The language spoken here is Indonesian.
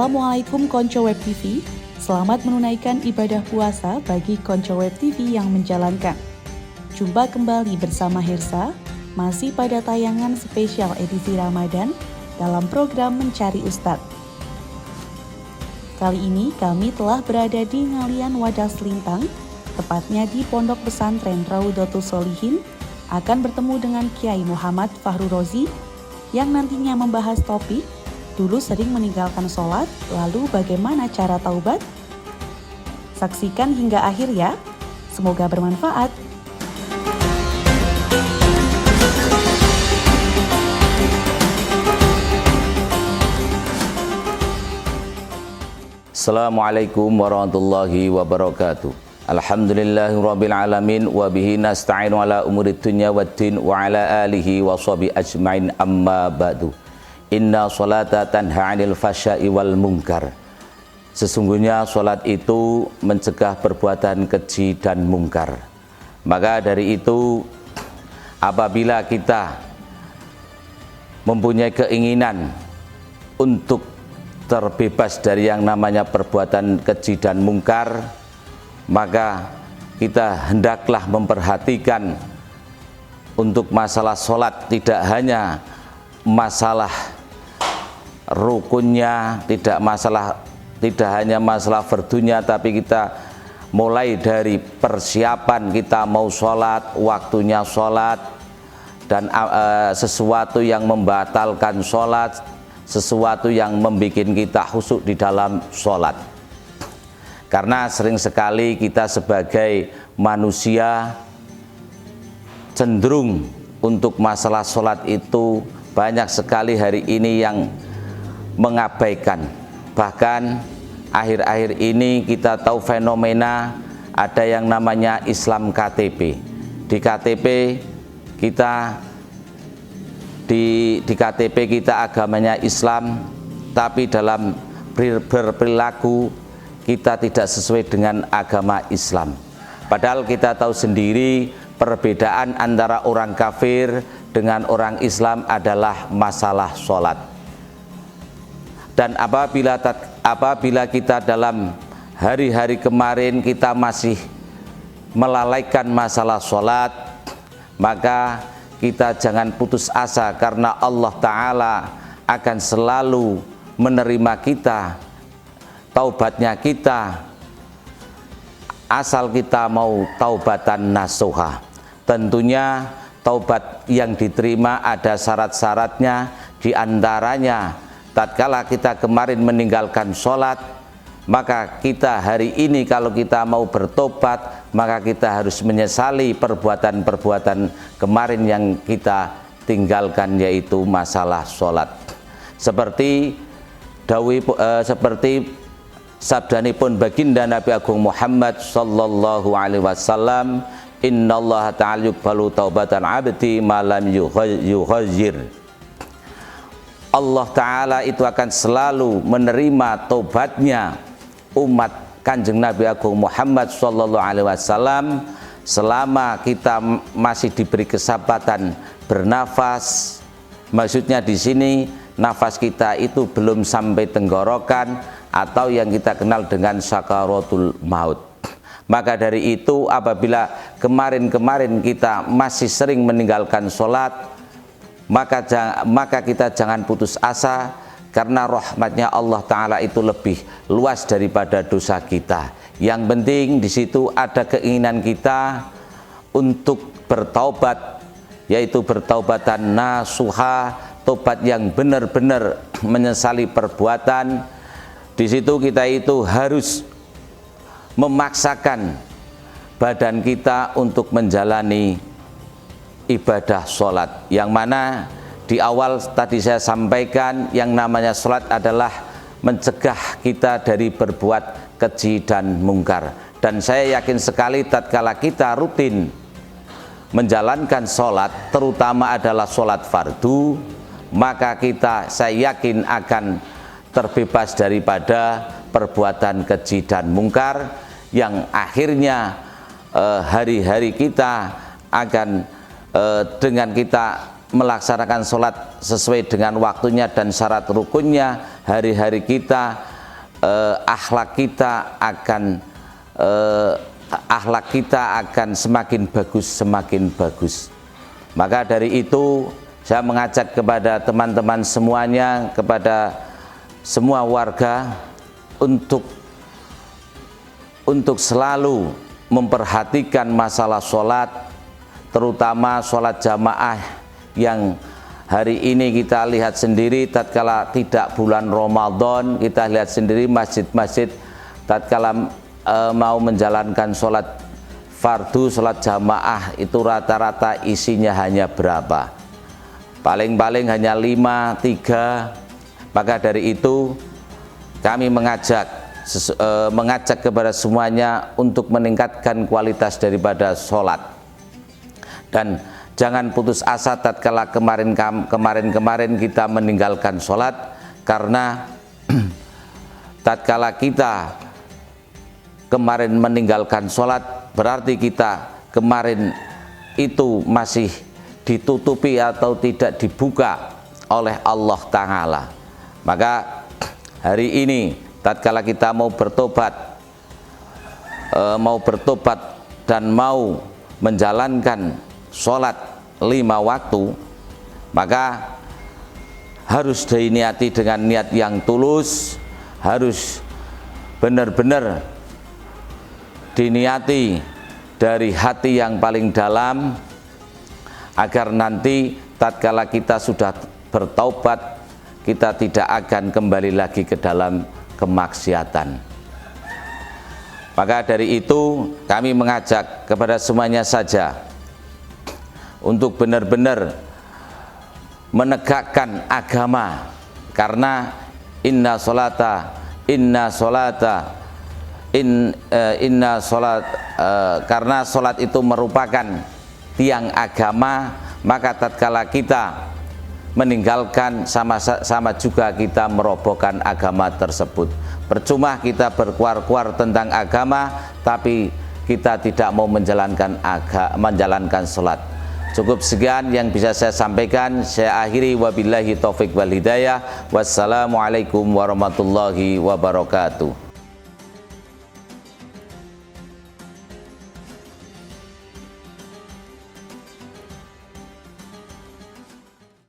Assalamualaikum Konco Web TV. Selamat menunaikan ibadah puasa bagi Konco Web TV yang menjalankan. Jumpa kembali bersama Hirsa, masih pada tayangan spesial edisi Ramadan dalam program Mencari Ustadz. Kali ini kami telah berada di Ngalian Wadas Lintang, tepatnya di Pondok Pesantren Raudatul Sholihin, akan bertemu dengan Kiai Muhammad Fahru Rozi yang nantinya membahas topik dulu sering meninggalkan sholat, lalu bagaimana cara taubat? Saksikan hingga akhir ya, semoga bermanfaat. Assalamualaikum warahmatullahi wabarakatuh. Alhamdulillahirabbil alamin wa bihi nasta'inu ala umurid dunya waddin wa ala alihi wa sahbihi ajmain amma ba'du. Inna sholata tanha 'anil fahsya'i wal munkar. Sesungguhnya sholat itu mencegah perbuatan keji dan mungkar. Maka dari itu, apabila kita mempunyai keinginan untuk terbebas dari yang namanya perbuatan keji dan mungkar, maka kita hendaklah memperhatikan untuk masalah sholat, tidak hanya masalah rukunnya, tidak hanya masalah fardunya, tapi kita mulai dari persiapan kita mau sholat, waktunya sholat, dan sesuatu yang membatalkan sholat, sesuatu yang membuat kita khusyuk di dalam sholat. Karena sering sekali kita sebagai manusia cenderung untuk masalah sholat itu banyak sekali hari ini yang mengabaikan. Bahkan akhir-akhir ini kita tahu fenomena ada yang namanya Islam KTP. Di KTP kita di KTP kita agamanya Islam, tapi dalam berperilaku kita tidak sesuai dengan agama Islam. Padahal kita tahu sendiri perbedaan antara orang kafir dengan orang Islam adalah masalah sholat. Dan apabila kita dalam hari-hari kemarin kita masih melalaikan masalah sholat, maka kita jangan putus asa, karena Allah Ta'ala akan selalu menerima kita, taubatnya kita, asal kita mau taubatan nasuha. Tentunya taubat yang diterima ada syarat-syaratnya, diantaranya tatkala kita kemarin meninggalkan sholat, maka kita hari ini kalau kita mau bertobat, maka kita harus menyesali perbuatan-perbuatan kemarin yang kita tinggalkan, yaitu masalah sholat. Seperti sabdanipun baginda Nabi Agung Muhammad sallallahu alaihi wasallam, innallaha ta'ala yuqbalu taubatan abdi ma lam yughayir. Allah Ta'ala itu akan selalu menerima taubatnya umat Kanjeng Nabi Agung Muhammad sallallahu alaihi wasallam selama kita masih diberi kesempatan bernafas. Maksudnya di sini nafas kita itu belum sampai tenggorokan atau yang kita kenal dengan sakaratul maut. Maka dari itu, apabila kemarin-kemarin kita masih sering meninggalkan sholat, maka kita jangan putus asa, karena rahmatnya Allah Ta'ala itu lebih luas daripada dosa kita. Yang penting di situ ada keinginan kita untuk bertaubat, yaitu bertaubatan nasuha, tobat yang benar-benar menyesali perbuatan. Di situ kita itu harus memaksakan badan kita untuk menjalani ibadah sholat, yang mana di awal tadi saya sampaikan yang namanya sholat adalah mencegah kita dari berbuat keji dan mungkar. Dan saya yakin sekali tatkala kita rutin menjalankan sholat, terutama adalah sholat fardu, maka saya yakin akan terbebas daripada perbuatan keji dan mungkar, yang akhirnya hari-hari kita akan dengan kita melaksanakan sholat sesuai dengan waktunya dan syarat rukunnya, hari-hari kita akhlak kita akan semakin bagus. Maka dari itu saya mengajak kepada teman-teman semuanya, kepada semua warga untuk selalu memperhatikan masalah sholat, terutama sholat jamaah yang hari ini kita lihat sendiri tatkala tidak bulan Ramadan, kita lihat sendiri masjid-masjid tatkala mau menjalankan sholat fardu, sholat jamaah itu rata-rata isinya hanya berapa? Paling-paling hanya 5, 3. Maka dari itu kami mengajak kepada semuanya untuk meningkatkan kualitas daripada sholat, dan jangan putus asa tatkala kemarin kita meninggalkan sholat, karena tatkala kita kemarin meninggalkan sholat berarti kita kemarin itu masih ditutupi atau tidak dibuka oleh Allah Ta'ala. Maka hari ini tatkala kita mau bertobat dan mau menjalankan sholat 5 waktu, maka harus diniati dengan niat yang tulus, harus benar-benar diniati dari hati yang paling dalam, agar nanti tatkala kita sudah bertaubat, kita tidak akan kembali lagi ke dalam kemaksiatan. Maka dari itu kami mengajak kepada semuanya saja untuk benar-benar menegakkan agama, karena karena sholat itu merupakan tiang agama. Maka tatkala kita meninggalkan, sama juga kita merobohkan agama tersebut. Percuma kita berkuar-kuar tentang agama tapi kita tidak mau menjalankan sholat. Cukup sekian yang bisa saya sampaikan. Saya akhiri, wabillahi taufik wal hidayah. Wassalamualaikum warahmatullahi wabarakatuh.